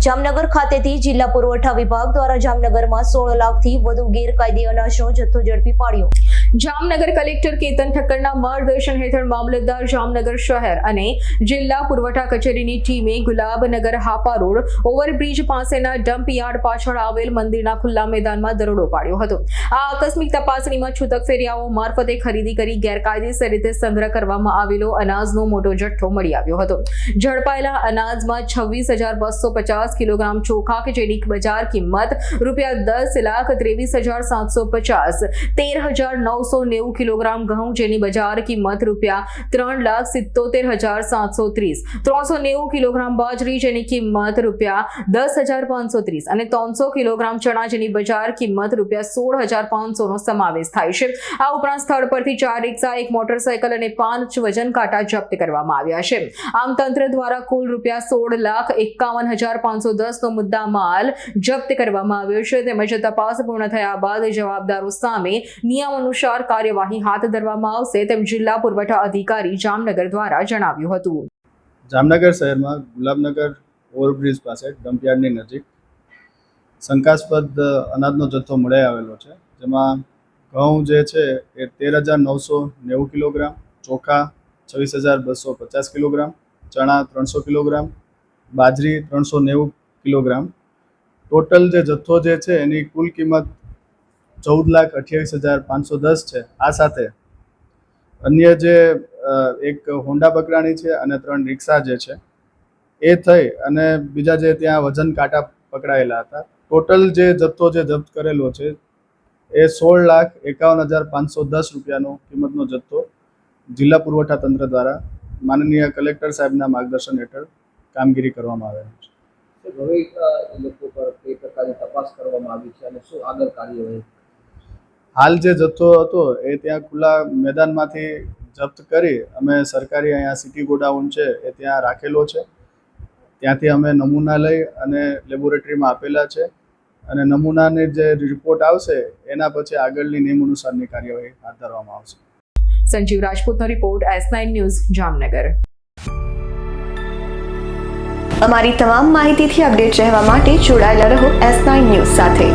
જામનગર ખાતેથી જિલ્લા પુરવઠા વિભાગ દ્વારા જામનગરમાં 16 લાખથી વધુ ગેરકાયદે અનાજનો જથ્થો ઝડપી પાડ્યો. જામનગર કલેક્ટર કેતન ઠક્કરના માર્ગદર્શન હેઠળ મામલતદાર જામનગર શહેર અને જિલ્લા પુરવઠા કચેરીની ટીમે ગુલાબનગર હાપા રોડ ઓવરબ્રિજ પાસેના ડમ્પ યાર્ડ પાછળ આવેલ મંદિરના ખુલ્લા મેદાનમાં દરોડો પાડ્યો હતો. આ આકસ્મિક તપાસણીમાં છૂટક ફેરિયાઓ મારફતે ખરીદી કરી ગેરકાયદેસર રીતે સંગ્રહ કરવામાં આવેલો અનાજનો મોટો જથ્થો મળી આવ્યો હતો. ઝડપાયેલા અનાજમાં 26,250 કિલોગ્રામ ચોખા કે જેની બજાર કિંમત ₹10,23,750, 13,990 કિલોગ્રામ ઘઉં જેની બજાર કિંમત ₹3,77,730, 390 કિલોગ્રામ બાજરી જેની કિંમત ₹10,530 અને 300 કિલોગ્રામ ચણા જેની બજાર કિંમત ₹16,500 નો સમાવેશ થાય છે. આ ઉપરાંત સ્થળ પરથી 4 રિક્ષા, 1 મોટરસાયકલ અને 5 વજન કાંટા જપ્ત કરવામાં આવ્યા છે. આમ તંત્ર દ્વારા કુલ ₹16,51,510 નો મુદ્દા માલ જપ્ત કરવામાં આવ્યો છે. તેમજ તપાસ પૂર્ણ થયા બાદ જવાબદારો સામે નિયમ અનુસાર કાર્યવાહી હાથ ધરવામાં આવશે તેમ જિલ્લા પુરવઠા અધિકારી જામનગર દ્વારા જણાવ્યું હતું. જામનગર શહેરમાં ગુલાબનગર ઓવરબ્રિજ પાસે ડમ્પયાર્ડની નજીક શંકાસ્પદ અનાજનો જથ્થો મળી આવેલો છે. જેમાં ઘઉં જે છે એ 13,990 કિલોગ્રામ, ચોખા 26,250 કિલોગ્રામ, ચણા 300 કિલોગ્રામ, બાજરી 390 કિલોગ્રામ. ટોટલ જે જથ્થો જે છે એની કુલ કિંમત 14,28,510 છે. આ સાથે અન્ય જે એક હોન્ડા પકડાણી છે અને 3 રિક્ષા જે છે એ થઈ અને બીજા જે ત્યાં વજન કાંટા પકડાયેલા હતા. ટોટલ જે જથ્થો જે જપ્ત કરેલો છે એ 16,51,510 રૂપિયાનો કિંમતનો જથ્થો જિલ્લા પુરવઠા તંત્ર દ્વારા માનનીય કલેક્ટર સાહેબના માર્ગદર્શન હેઠળ કામગીરી કરવામાં આવેલી છે. હવે એ લોકો પર કઈ પ્રકારની તપાસ કરવામાં આવી છે અને શું આગળ કાર્યવાહી? હાલ જે જથ્થો હતો એ ત્યાં ખુલ્લા મેદાનમાંથી જપ્ત કરી અમે સરકારી અહીંયા સિટી ગોડાઉન છે એ ત્યાં રાખેલો છે. ત્યાંથી અમે નમૂના લઈ અને લેબોરેટરીમાં આપેલા છે અને નમૂનાની જે રિપોર્ટ આવશે એના પછી આગળની નિયમ અનુસારની કાર્યવાહી હાથ ધરવામાં આવશે. સંજીવ રાજપૂતનો રિપોર્ટ, S9 ન્યૂઝ, જામનગર. અમારી તમામ માહિતીથી અપડેટ રહેવા માટે જોડાયેલા રહો S9 ન્યૂઝ સાથે.